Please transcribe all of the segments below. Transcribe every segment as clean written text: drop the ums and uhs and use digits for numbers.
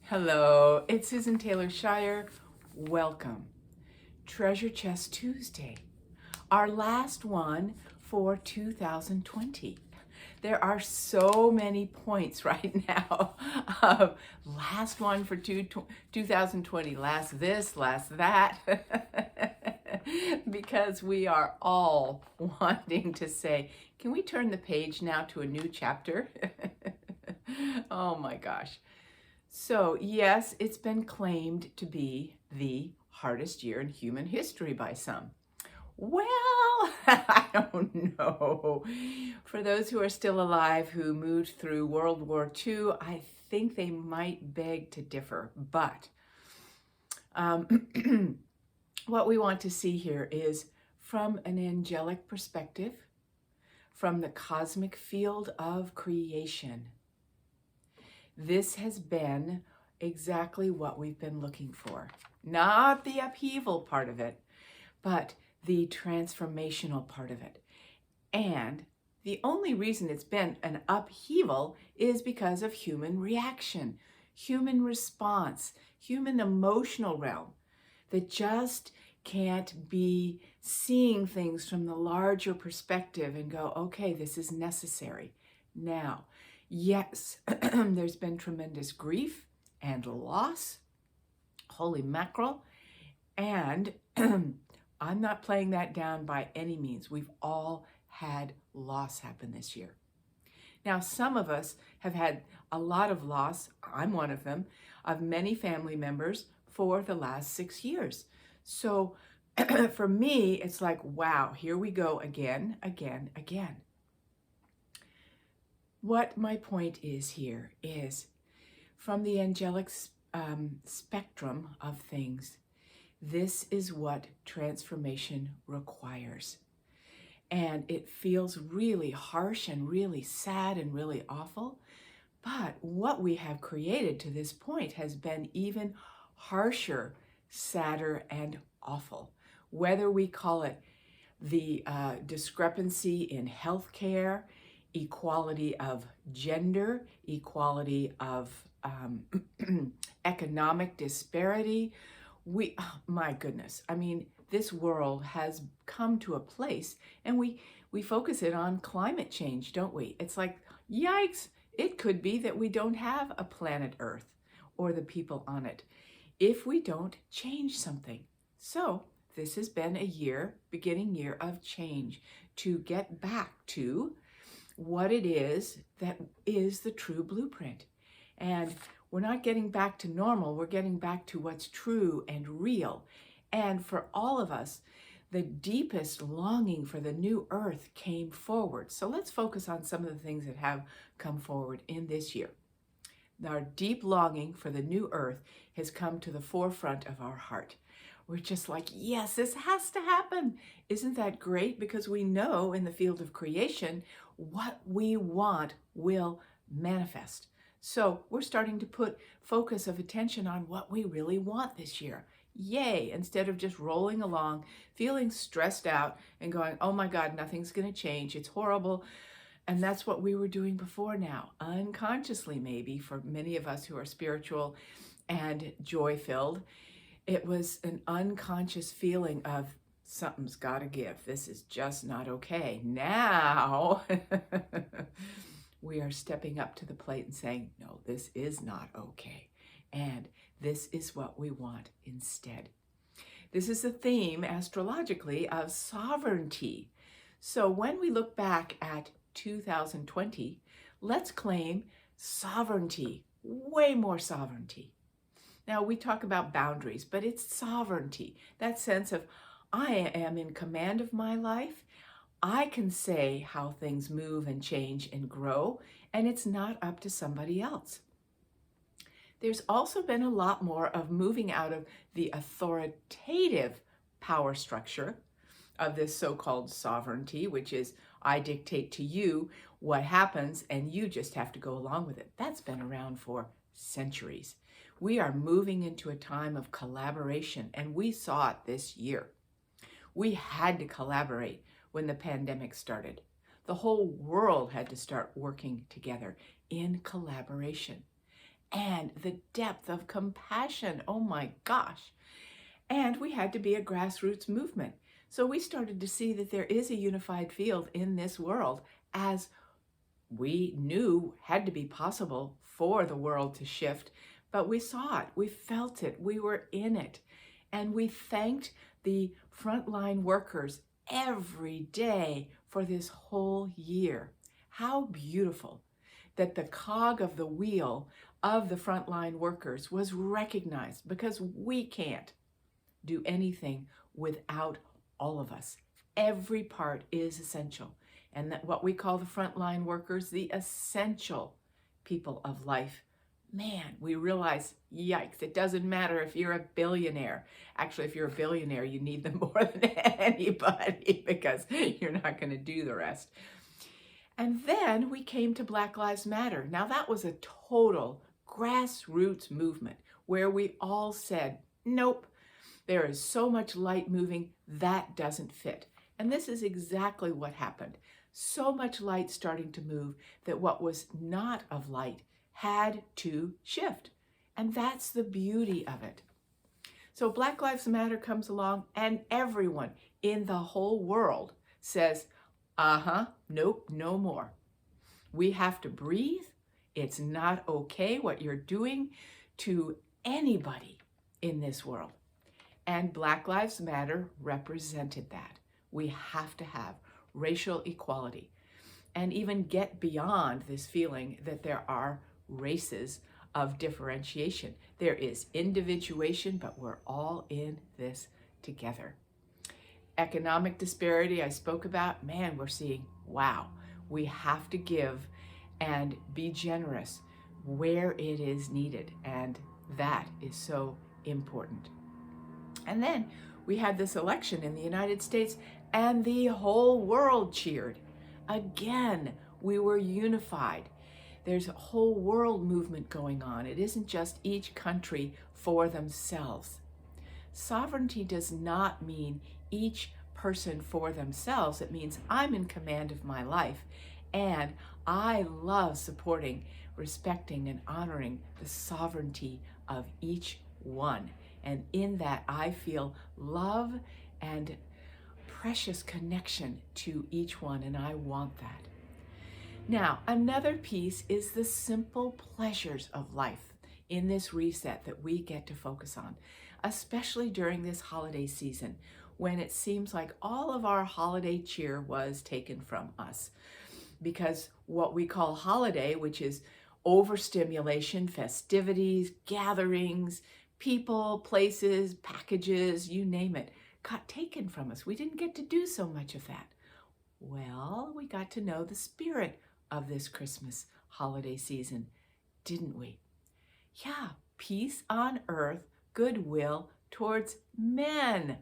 Hello, it's Susan Taylor Shire. Welcome. Treasure Chest Tuesday, our last one for 2020. There are so many points right now of last one for 2020, last this, last that, because we are all wanting to say, can we turn the page now to a new chapter? Oh my gosh. So, yes, it's been claimed to be the hardest year in human history by some. Well, I don't know. For those who are still alive who moved through World War II, I think they might beg to differ. But what we want to see here is from an angelic perspective, from the cosmic field of creation. This has been exactly what we've been looking for. Not the upheaval part of it, but the transformational part of it. And the only reason it's been an upheaval is because of human reaction, human response, human emotional realm that just can't be seeing things from the larger perspective and go, okay, this is necessary. Now, yes, there's been tremendous grief and loss. Holy mackerel. And I'm not playing that down by any means. We've all had loss happen this year. Now, some of us have had a lot of loss, I'm one of them, of many family members for the last 6 years. So for me, it's like, wow, here we go again, again, again. What my point is here is from the angelic spectrum of things, this is what transformation requires. And it feels really harsh and really sad and really awful. But what we have created to this point has been even harsher, sadder, and awful. Whether we call it the discrepancy in healthcare, equality of gender, equality of economic disparity. Oh, my goodness, I mean, this world has come to a place, and we focus it on climate change, don't we? It's like, yikes, it could be that we don't have a planet Earth or the people on it if we don't change something. So this has been a beginning year of change to get back to what it is that is the true blueprint. And we're not getting back to normal, we're getting back to what's true and real. And for all of us, the deepest longing for the new earth came forward. So let's focus on some of the things that have come forward in this year. Our deep longing for the new earth has come to the forefront of our heart. We're just like, yes, this has to happen. Isn't that great? Because we know in the field of creation, what we want will manifest. So we're starting to put focus of attention on what we really want this year. Yay, instead of just rolling along, feeling stressed out and going, oh my God, nothing's going to change. It's horrible. And that's what we were doing before now, unconsciously maybe for many of us who are spiritual and joy-filled. It was an unconscious feeling of something's got to give. This is just not okay. Now we are stepping up to the plate and saying, no, this is not okay. And this is what we want instead. This is the theme astrologically of sovereignty. So when we look back at 2020, let's claim sovereignty, way more sovereignty. Now, we talk about boundaries, but it's sovereignty, that sense of I am in command of my life. I can say how things move and change and grow, and it's not up to somebody else. There's also been a lot more of moving out of the authoritative power structure of this so-called sovereignty, which is I dictate to you what happens and you just have to go along with it. That's been around for centuries. We are moving into a time of collaboration, and we saw it this year. We had to collaborate when the pandemic started. The whole world had to start working together in collaboration. and the depth of compassion. Oh my gosh. And we had to be a grassroots movement. So we started to see that there is a unified field in this world, as we knew had to be possible for the world to shift. But we saw it, we felt it, we were in it. And we thanked the frontline workers every day for this whole year. How beautiful that the cog of the wheel of the frontline workers was recognized, because we can't do anything without all of us. Every part is essential. And that what we call the frontline workers, the essential people of life. Man, we realize, yikes, it doesn't matter if you're a billionaire. Actually, if you're a billionaire, you need them more than anybody, because you're not going to do the rest. And then we came to Black Lives Matter. Now that was a total grassroots movement where we all said, nope, there is so much light moving, that doesn't fit. And this is exactly what happened. So much light starting to move that what was not of light had to shift. And that's the beauty of it. So Black Lives Matter comes along, and everyone in the whole world says, nope, no more. We have to breathe. It's not okay what you're doing to anybody in this world. And Black Lives Matter represented that. We have to have racial equality and even get beyond this feeling that there are races of differentiation. There is individuation, but we're all in this together. Economic disparity I spoke about, man, we're seeing, wow, we have to give and be generous where it is needed. And that is so important. And then we had this election in the United States, and the whole world cheered. Again, we were unified. There's a whole world movement going on. It isn't just each country for themselves. Sovereignty does not mean each person for themselves. It means I'm in command of my life, and I love supporting, respecting, and honoring the sovereignty of each one. And in that, I feel love and precious connection to each one, and I want that. Now, another piece is the simple pleasures of life in this reset that we get to focus on, especially during this holiday season, when it seems like all of our holiday cheer was taken from us. Because what we call holiday, which is overstimulation, festivities, gatherings, people, places, packages, you name it, got taken from us. We didn't get to do so much of that. Well, we got to know the spirit of this Christmas holiday season, didn't we? Yeah, peace on earth, goodwill towards men.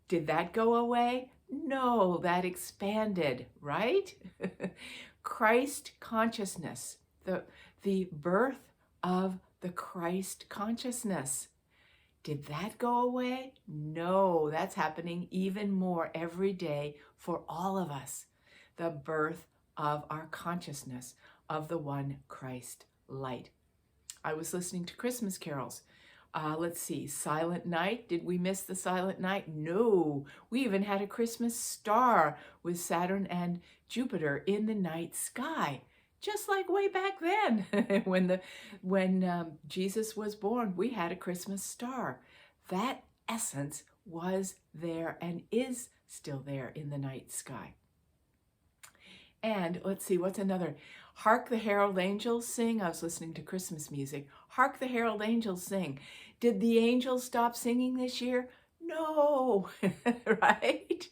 Did that go away? No, that expanded, right? Christ consciousness, the birth of the Christ consciousness. Did that go away? No, that's happening even more every day for all of us. The birth of our consciousness of the one Christ light. I was listening to Christmas carols. Let's see, Silent Night. Did we miss the Silent Night? No. We even had a Christmas star with Saturn and Jupiter in the night sky. Just like way back then, when Jesus was born, we had a Christmas star. That essence was there and is still there in the night sky. And let's see, what's another? Hark the Herald Angels Sing. I was listening to Christmas music. Hark the Herald Angels Sing. Did the angels stop singing this year? No, right?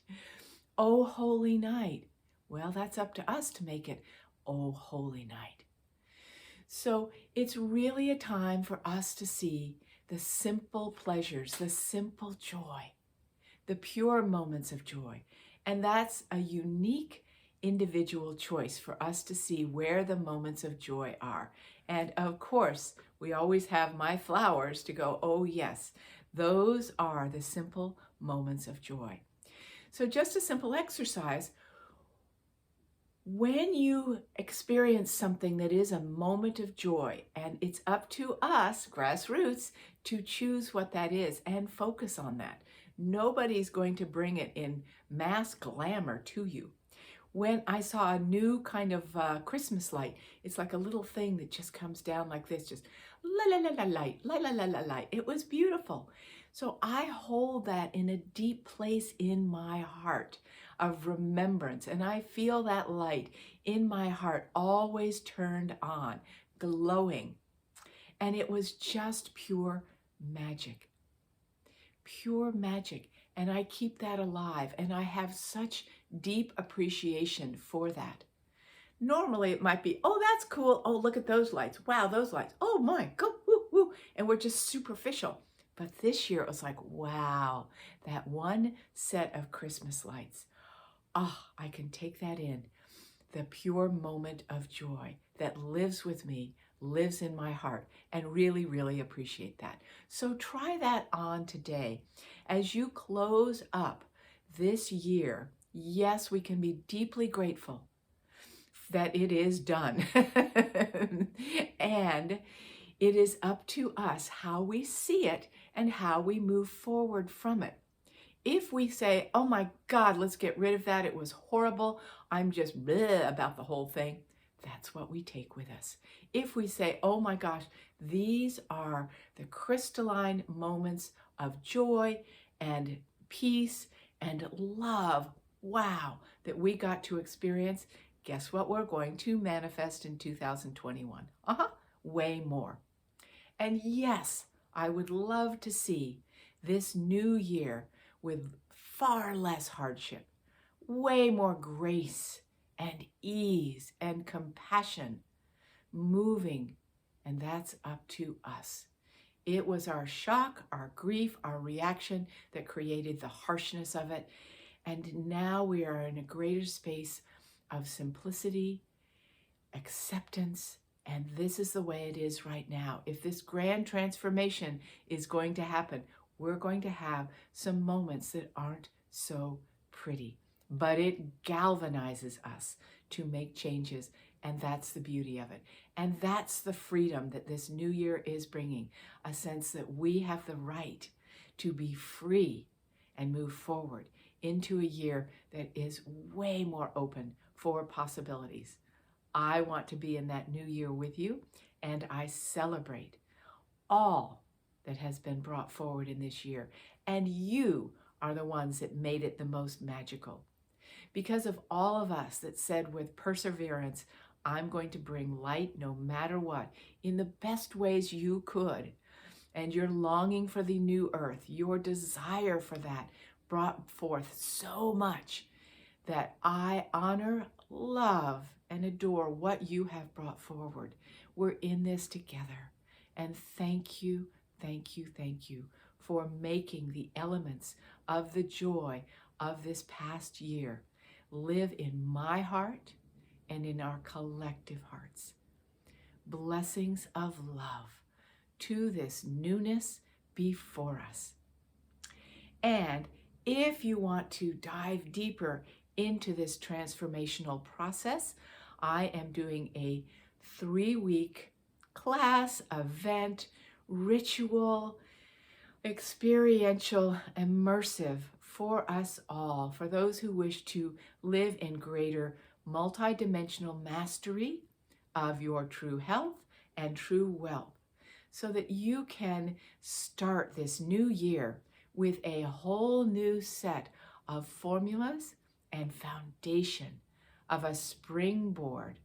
Oh, holy night. Well, that's up to us to make it oh, holy night. So it's really a time for us to see the simple pleasures, the simple joy, the pure moments of joy. And that's a unique individual choice for us to see where the moments of joy are. And of course, we always have my flowers to go, oh yes, those are the simple moments of joy. So just a simple exercise. When you experience something that is a moment of joy, and it's up to us, grassroots, to choose what that is and focus on that. Nobody's going to bring it in mass glamour to you. When I saw a new kind of Christmas light, it's like a little thing that just comes down like this, just la la la la light, la la la la light. It was beautiful. So I hold that in a deep place in my heart of remembrance, and I feel that light in my heart always turned on, glowing. And it was just magic, pure magic. And I keep that alive, and I have such deep appreciation for that. Normally it might be, oh, that's cool. Oh, look at those lights. Wow, those lights. Oh my, go, woo, woo. And we're just superficial. But this year it was like, wow, that one set of Christmas lights. Ah, I can take that in. The pure moment of joy that lives with me, lives in my heart, and really, really appreciate that. So try that on today. As you close up this year, yes, we can be deeply grateful that it is done. And it is up to us how we see it and how we move forward from it. If we say, oh my God, let's get rid of that, it was horrible, I'm just bleh about the whole thing, that's what we take with us. If we say, oh my gosh, these are the crystalline moments of joy and peace and love, wow, that we got to experience, guess what we're going to manifest in 2021? Way more. And yes, I would love to see this new year with far less hardship, way more grace and ease and compassion moving, and that's up to us. It was our shock, our grief, our reaction that created the harshness of it, and now we are in a greater space of simplicity, acceptance, and this is the way it is right now. If this grand transformation is going to happen, we're going to have some moments that aren't so pretty, but it galvanizes us to make changes, and that's the beauty of it. And that's the freedom that this new year is bringing, a sense that we have the right to be free and move forward into a year that is way more open for possibilities. I want to be in that new year with you, and I celebrate all that has been brought forward in this year. And you are the ones that made it the most magical. Because of all of us that said with perseverance, I'm going to bring light no matter what, in the best ways you could. And your longing for the new earth, your desire for that brought forth so much that I honor, love, and adore what you have brought forward. We're in this together. And thank you, thank you, thank you for making the elements of the joy of this past year live in my heart and in our collective hearts. Blessings of love to this newness before us. And if you want to dive deeper into this transformational process, I am doing a 3-week class, event, ritual, experiential, immersive for us all, for those who wish to live in greater multidimensional mastery of your true health and true wealth, so that you can start this new year with a whole new set of formulas and foundation of a springboard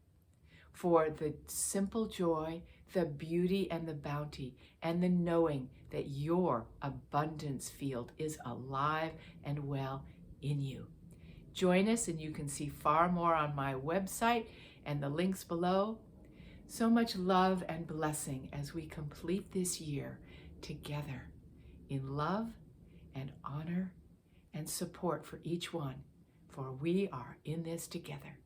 for the simple joy, the beauty and the bounty, and the knowing that your abundance field is alive and well in you. Join us, and you can see far more on my website and the links below. So much love and blessing as we complete this year together in love and honor and support for each one, for we are in this together.